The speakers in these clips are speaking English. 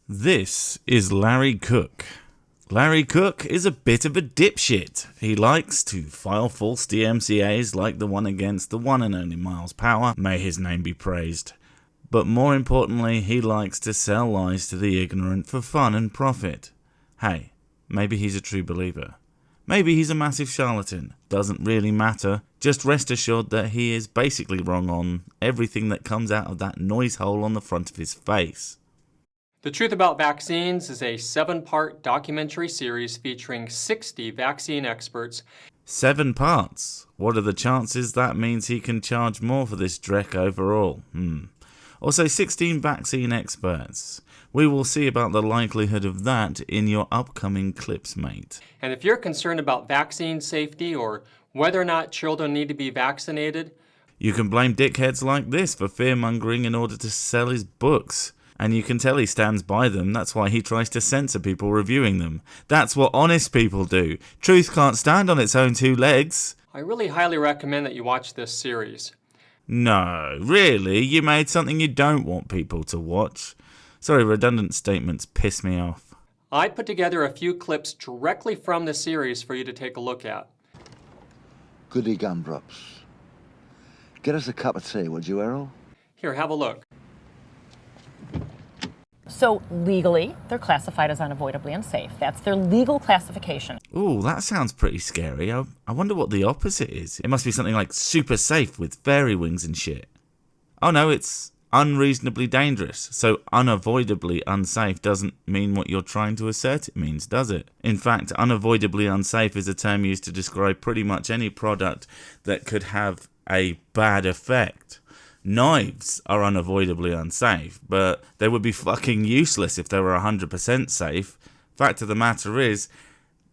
This is Larry Cook. Larry Cook is a bit of a dipshit. He likes to file false DMCAs like the one against the one and only Miles Power, may his name be praised. But more importantly, he likes to sell lies to the ignorant for fun and profit. Hey, maybe he's a true believer. Maybe he's a massive charlatan. Doesn't really matter. Just rest assured that he is basically wrong on everything that comes out of that noise hole on the front of his face. The Truth About Vaccines is a 7-part documentary series featuring 60 vaccine experts. 7 parts. What are the chances that means he can charge more for this dreck overall? Also 16 vaccine experts. We will see about the likelihood of that in your upcoming clips, mate. And if you're concerned about vaccine safety or whether or not children need to be vaccinated, you can blame dickheads like this for fear-mongering in order to sell his books. And you can tell he stands by them. That's why he tries to censor people reviewing them. That's what honest people do. Truth can't stand on its own 2 legs. I really highly recommend that you watch this series. No, really? You made something you don't want people to watch? Sorry, redundant statements piss me off. I put together a few clips directly from the series for you to take a look at. Goody gumdrops. Get us a cup of tea, would you, Errol? Here, have a look. So legally, they're classified as unavoidably unsafe. That's their legal classification. Ooh, that sounds pretty scary. I wonder what the opposite is. It must be something like super safe with fairy wings and shit. Oh no, it's unreasonably dangerous. So unavoidably unsafe doesn't mean what you're trying to assert it means, does it? In fact, unavoidably unsafe is a term used to describe pretty much any product that could have a bad effect. Knives are unavoidably unsafe, but they would be fucking useless if they were 100% safe. Fact of the matter is,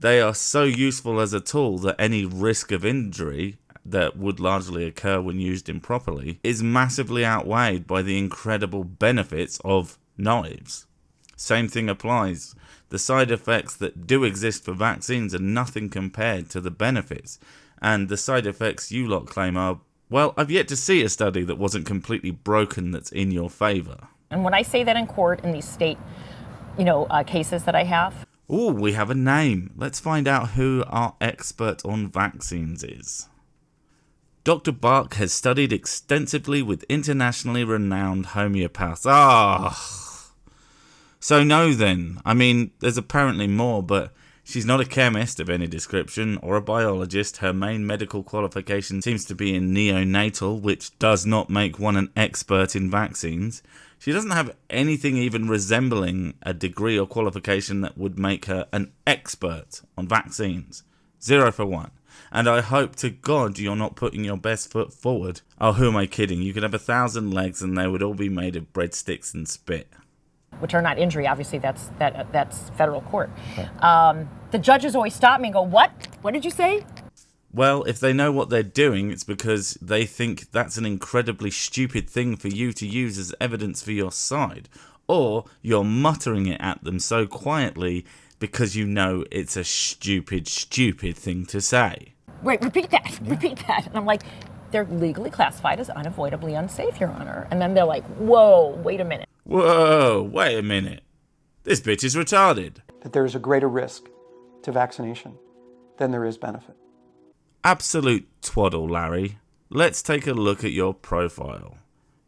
they are so useful as a tool that any risk of injury that would largely occur when used improperly is massively outweighed by the incredible benefits of knives. Same thing applies. The side effects that do exist for vaccines are nothing compared to the benefits, and the side effects you lot claim are, well, I've yet to see a study that wasn't completely broken that's in your favour. And when I say that in court in these state, cases that I have. Ooh, we have a name. Let's find out who our expert on vaccines is. Dr. Bark has studied extensively with internationally renowned homeopaths. So no then. I mean, there's apparently more, but she's not a chemist of any description or a biologist. Her main medical qualification seems to be in neonatal, which does not make one an expert in vaccines. She doesn't have anything even resembling a degree or qualification that would make her an expert on vaccines. 0 for 1. And I hope to God you're not putting your best foot forward. Oh, who am I kidding? You could have 1,000 legs and they would all be made of breadsticks and spit. Which are not injury, obviously, that's federal court. The judges always stop me and go, what? What did you say? Well, if they know what they're doing, it's because they think that's an incredibly stupid thing for you to use as evidence for your side. Or you're muttering it at them so quietly because you know it's a stupid thing to say. Wait, repeat that. And I'm like, they're legally classified as unavoidably unsafe, Your Honor. And then they're like, whoa, wait a minute. Whoa, wait a minute. This bitch is retarded. That there is a greater risk to vaccination than there is benefit. Absolute twaddle, Larry. Let's take a look at your profile.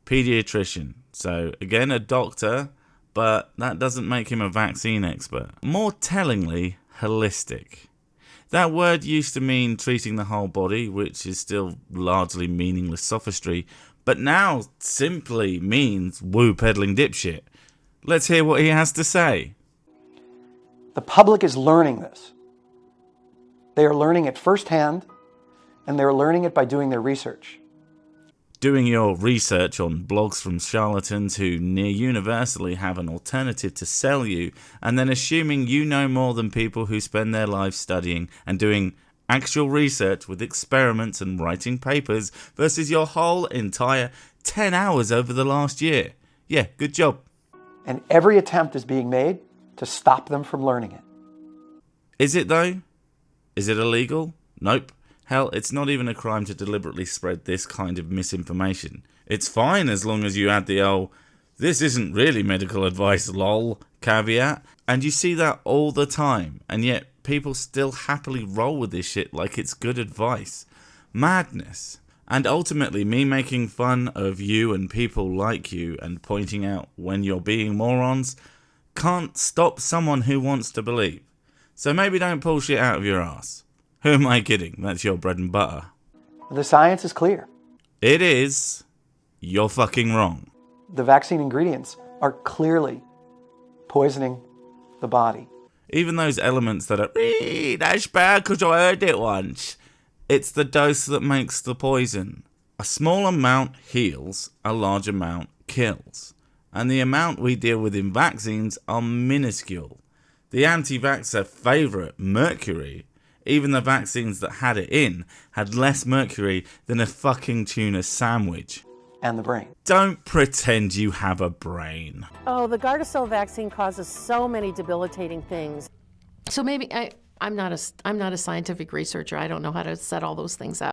Pediatrician. So, again, a doctor, but that doesn't make him a vaccine expert. More tellingly, holistic. That word used to mean treating the whole body, which is still largely meaningless sophistry, but now simply means woo-peddling dipshit. Let's hear what he has to say. The public is learning this. They are learning it firsthand, and they're learning it by doing their research. Doing your research on blogs from charlatans who near universally have an alternative to sell you, and then assuming you know more than people who spend their lives studying and doing actual research with experiments and writing papers versus your whole entire 10 hours over the last year. Yeah, good job. And every attempt is being made to stop them from learning it. Is it though? Is it illegal? Nope. Hell, it's not even a crime to deliberately spread this kind of misinformation. It's fine as long as you add the This isn't really medical advice, lol, caveat. And you see that all the time, and yet people still happily roll with this shit like it's good advice. Madness. And ultimately, me making fun of you and people like you and pointing out when you're being morons can't stop someone who wants to believe. So maybe don't pull shit out of your ass. Who am I kidding? That's your bread and butter. The science is clear. It is. You're fucking wrong. The vaccine ingredients are clearly poisoning the body. Even those elements that are, that's bad because I heard it once. It's the dose that makes the poison. A small amount heals, a large amount kills. And the amount we deal with in vaccines are minuscule. The anti-vaxxer favourite, mercury, even the vaccines that had it in, had less mercury than a fucking tuna sandwich. And the brain. Don't pretend you have a brain. Oh, the Gardasil vaccine causes so many debilitating things. So maybe I'm not a scientific researcher. I don't know how to set all those things up.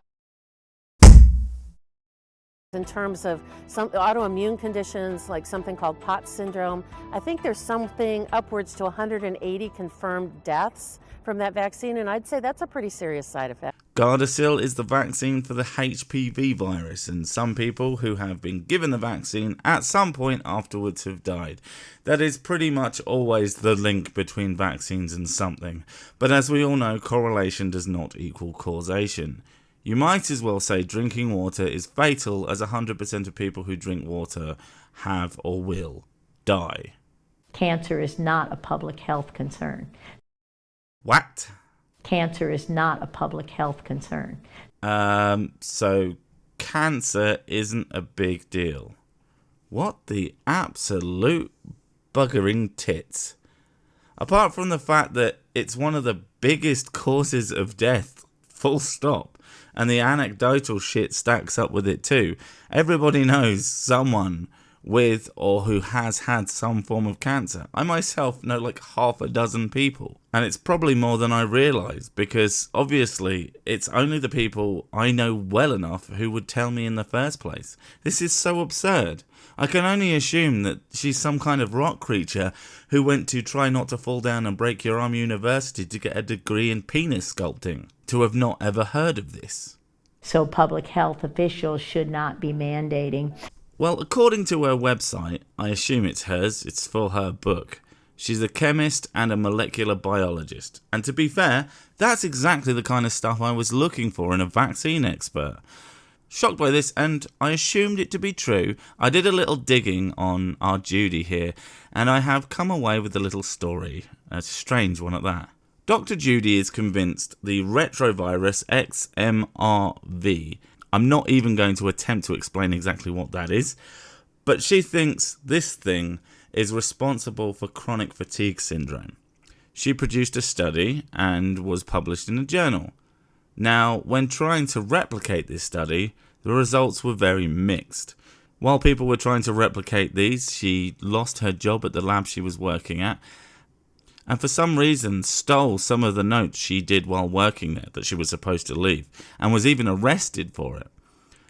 In terms of some autoimmune conditions, like something called POTS syndrome, I think there's something upwards to 180 confirmed deaths from that vaccine, and I'd say that's a pretty serious side effect. Gardasil is the vaccine for the HPV virus, and some people who have been given the vaccine at some point afterwards have died. That is pretty much always the link between vaccines and something, but as we all know, correlation does not equal causation. You might as well say drinking water is fatal, as 100% of people who drink water have or will die. Cancer is not a public health concern. What? Cancer is not a public health concern. So cancer isn't a big deal. What the absolute buggering tits. Apart from the fact that it's one of the biggest causes of death, full stop, and the anecdotal shit stacks up with it too. Everybody knows someone with or who has had some form of cancer. I myself know like half a dozen people, and it's probably more than I realise, because obviously it's only the people I know well enough who would tell me in the first place. This is so absurd. I can only assume that she's some kind of rock creature who went to Try Not to Fall Down and Break Your Arm University to get a degree in penis sculpting, to have not ever heard of this. So public health officials should not be mandating. Well, according to her website, I assume it's hers, it's for her book. She's a chemist and a molecular biologist. And to be fair, that's exactly the kind of stuff I was looking for in a vaccine expert. Shocked by this, and I assumed it to be true, I did a little digging on our Judy here, and I have come away with a little story. A strange one at that. Dr. Judy is convinced the retrovirus XMRV, I'm not even going to attempt to explain exactly what that is, but she thinks this thing is responsible for chronic fatigue syndrome. She produced a study and was published in a journal. Now, when trying to replicate this study, the results were very mixed. While people were trying to replicate these, she lost her job at the lab she was working at, and for some reason stole some of the notes she did while working there that she was supposed to leave, and was even arrested for it.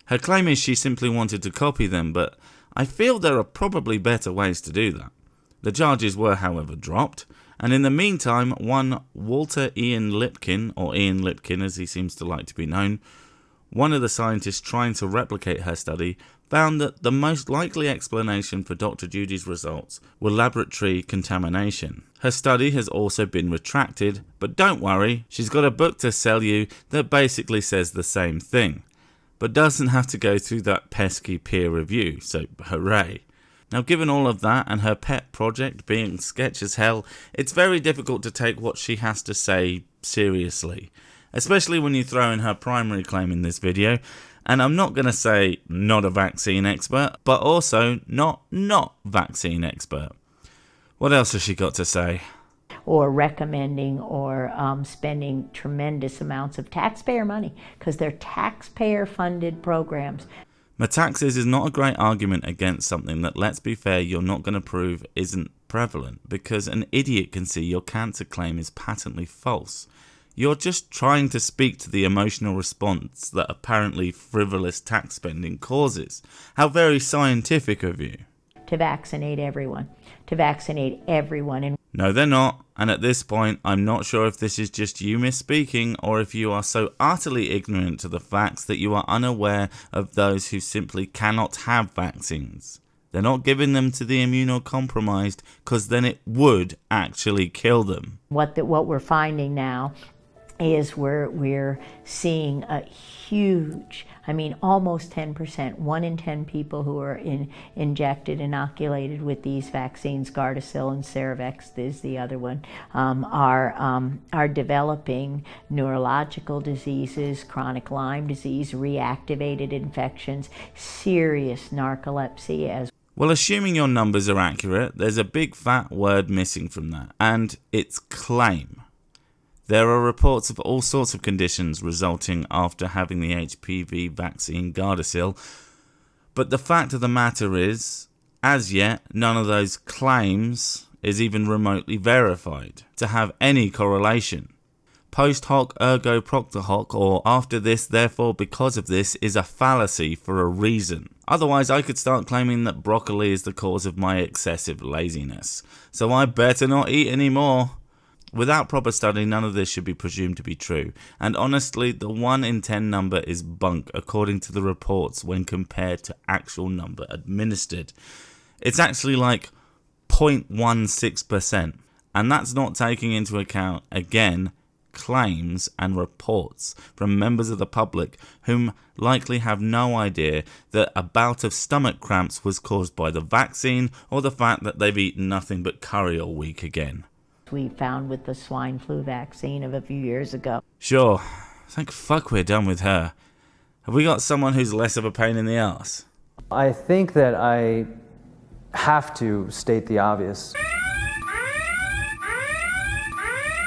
Her claim is she simply wanted to copy them, but I feel there are probably better ways to do that. The charges were, however, dropped, and in the meantime, one Walter Ian Lipkin, or Ian Lipkin as he seems to like to be known, one of the scientists trying to replicate her study, found that the most likely explanation for Dr. Judy's results were laboratory contamination. Her study has also been retracted, but don't worry, she's got a book to sell you that basically says the same thing, but doesn't have to go through that pesky peer review, so hooray. Now, given all of that and her pet project being sketch as hell, it's very difficult to take what she has to say seriously, especially when you throw in her primary claim in this video. And I'm not going to say not a vaccine expert, but also not vaccine expert. What else has she got to say? Or recommending or spending tremendous amounts of taxpayer money, because they're taxpayer-funded programs. Metaxas is not a great argument against something that, let's be fair, you're not going to prove isn't prevalent, because an idiot can see your cancer claim is patently false. You're just trying to speak to the emotional response that apparently frivolous tax spending causes. How very scientific of you. to vaccinate everyone, And No, they're not. And at this point, I'm not sure if this is just you misspeaking or if you are so utterly ignorant to the facts that you are unaware of those who simply cannot have vaccines. They're not giving them to the immunocompromised because then it would actually kill them. what we're finding now is we're seeing a huge, almost 10%, 1 in 10 people who are inoculated with these vaccines, Gardasil and Cervarix is the other one, are developing neurological diseases, chronic Lyme disease, reactivated infections, serious narcolepsy as Well, assuming your numbers are accurate, there's a big fat word missing from that, and it's claim. There are reports of all sorts of conditions resulting after having the HPV vaccine Gardasil, but the fact of the matter is, as yet, none of those claims is even remotely verified to have any correlation. Post hoc ergo propter hoc, or after this, therefore because of this, is a fallacy for a reason. Otherwise, I could start claiming that broccoli is the cause of my excessive laziness, so I better not eat anymore. Without proper study, none of this should be presumed to be true, and honestly, the 1 in 10 number is bunk according to the reports when compared to actual number administered. It's actually like 0.16%, and that's not taking into account, again, claims and reports from members of the public whom likely have no idea that a bout of stomach cramps was caused by the vaccine or the fact that they've eaten nothing but curry all week again. we found with the swine flu vaccine of a few years ago. Sure, thank fuck we're done with her. Have we got someone who's less of a pain in the arse? I think that I have to state the obvious,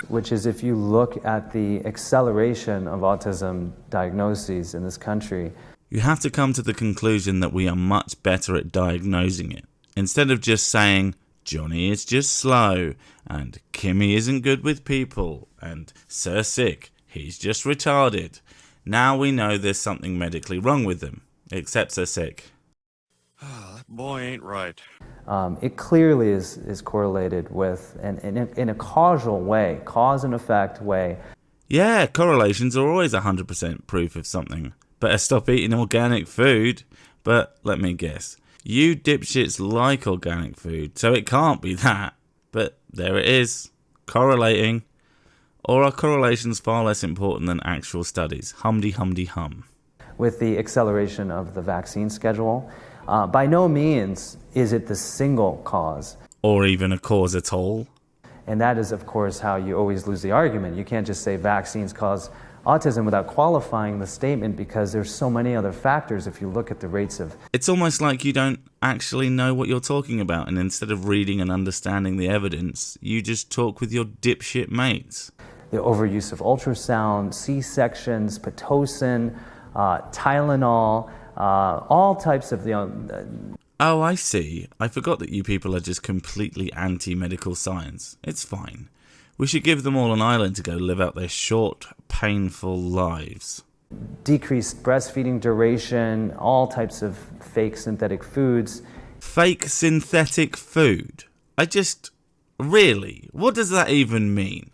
which is if you look at the acceleration of autism diagnoses in this country, you have to come to the conclusion that we are much better at diagnosing it. Instead of just saying, Johnny is just slow, and Kimmy isn't good with people, and Sir Sick, he's just retarded. Now we know there's something medically wrong with them, except Sir Sick. That boy ain't right. It clearly is correlated with, in a causal way, cause and effect way. Yeah, correlations are always 100% proof of something. Better stop eating organic food. But let me guess, you dipshits like organic food, so it can't be that. But there it is, correlating. Or are correlations far less important than actual studies? Hum-de-hum-de-hum. With the acceleration of the vaccine schedule, by no means is it the single cause. Or even a cause at all. And that is, of course, how you always lose the argument. You can't just say vaccines cause autism without qualifying the statement, because there's so many other factors if you look at the rates of... It's almost like you don't actually know what you're talking about, and instead of reading and understanding the evidence, you just talk with your dipshit mates. The overuse of ultrasound, C-sections, Pitocin, Tylenol, all types of... Oh, I see. I forgot that you people are just completely anti-medical science. It's fine. We should give them all an island to go live out their short, painful lives. Decreased breastfeeding duration, all types of fake synthetic foods. Fake synthetic food? Really? What does that even mean?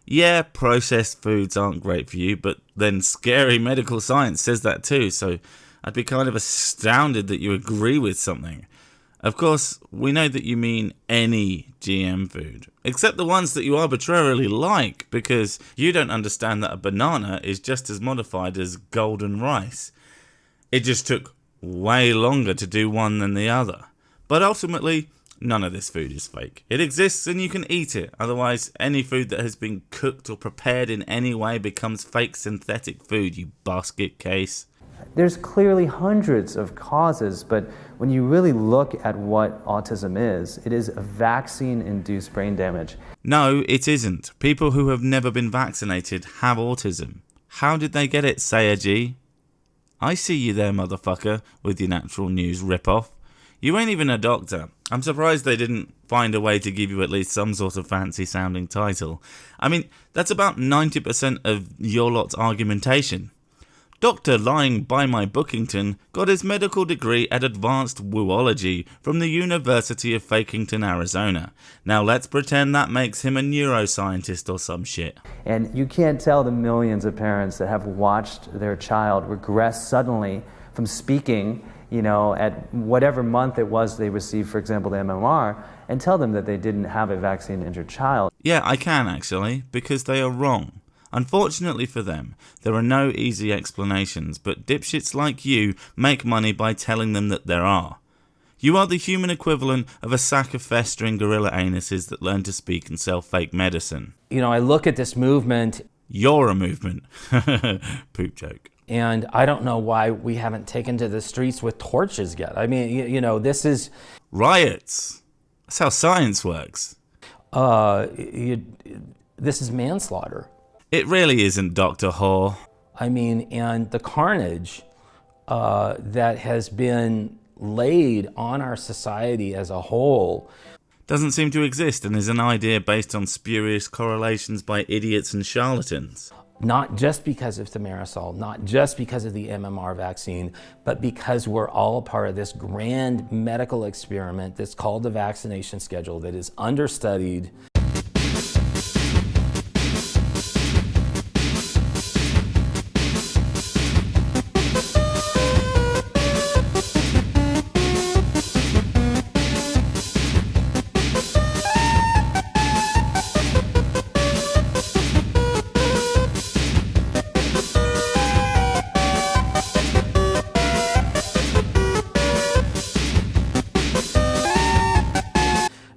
Yeah, processed foods aren't great for you, but then scary medical science says that too, so I'd be kind of astounded that you agree with something. Of course, we know that you mean any GM food, except the ones that you arbitrarily like, because you don't understand that a banana is just as modified as golden rice. It just took way longer to do one than the other. But ultimately, none of this food is fake. It exists and you can eat it. Otherwise, any food that has been cooked or prepared in any way becomes fake synthetic food, you basket case. There's clearly hundreds of causes, but when you really look at what autism is, it is a vaccine-induced brain damage. No, it isn't. People who have never been vaccinated have autism. How did they get it, Sayer G? I see you there, motherfucker, with your natural news ripoff. You ain't even a doctor. I'm surprised they didn't find a way to give you at least some sort of fancy-sounding title. I mean, that's about 90% of your lot's argumentation. Dr. Lying by my Bookington got his medical degree at Advanced Woology from the University of Fakington, Arizona. Now let's pretend that makes him a neuroscientist or some shit. And you can't tell the millions of parents that have watched their child regress suddenly from speaking, at whatever month it was they received, for example, the MMR, and tell them that they didn't have a vaccine-injured child. Yeah, I can actually, because they are wrong. Unfortunately for them, there are no easy explanations, but dipshits like you make money by telling them that there are. You are the human equivalent of a sack of festering gorilla anuses that learn to speak and sell fake medicine. I look at this movement. You're a movement. Poop joke. And I don't know why we haven't taken to the streets with torches yet. I mean, this is... Riots. That's how science works. This is manslaughter. It really isn't, Dr. Hoare. I mean, and the carnage that has been laid on our society as a whole doesn't seem to exist and is an idea based on spurious correlations by idiots and charlatans. Not just because of thimerosal, not just because of the MMR vaccine, but because we're all part of this grand medical experiment that's called the vaccination schedule that is understudied.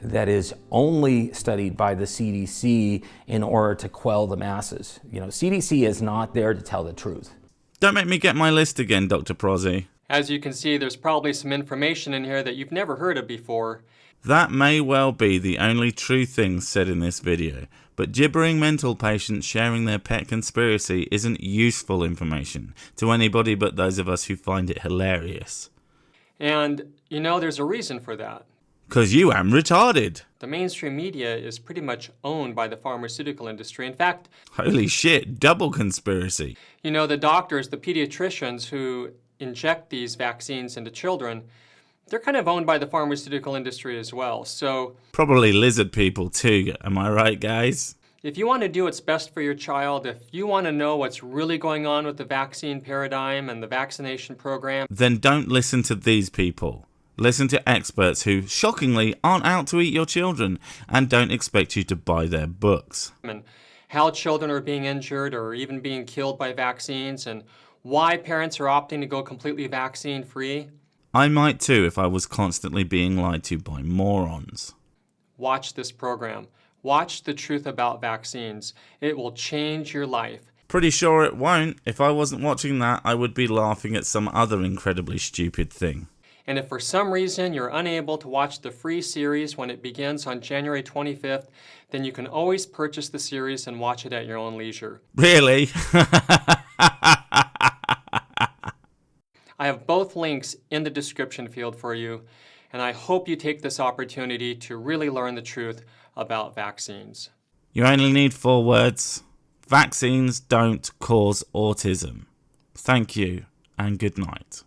That is only studied by the CDC in order to quell the masses. CDC is not there to tell the truth. Don't make me get my list again, Dr. Prozzy. As you can see, there's probably some information in here that you've never heard of before. That may well be the only true thing said in this video, but gibbering mental patients sharing their pet conspiracy isn't useful information to anybody but those of us who find it hilarious. And, there's a reason for that. 'Cause you am retarded. The mainstream media is pretty much owned by the pharmaceutical industry. In fact... Holy shit, double conspiracy. The doctors, the pediatricians who inject these vaccines into children, they're kind of owned by the pharmaceutical industry as well, so... Probably lizard people too, am I right, guys? If you want to do what's best for your child, if you want to know what's really going on with the vaccine paradigm and the vaccination program... Then don't listen to these people. Listen to experts who, shockingly, aren't out to eat your children and don't expect you to buy their books. And how children are being injured or even being killed by vaccines and why parents are opting to go completely vaccine-free. I might too if I was constantly being lied to by morons. Watch this program. Watch The Truth About Vaccines. It will change your life. Pretty sure it won't. If I wasn't watching that, I would be laughing at some other incredibly stupid thing. And if for some reason you're unable to watch the free series when it begins on January 25th, then you can always purchase the series and watch it at your own leisure. Really? I have both links in the description field for you, and I hope you take this opportunity to really learn the truth about vaccines. You only need 4 words. Vaccines don't cause autism. Thank you, and good night.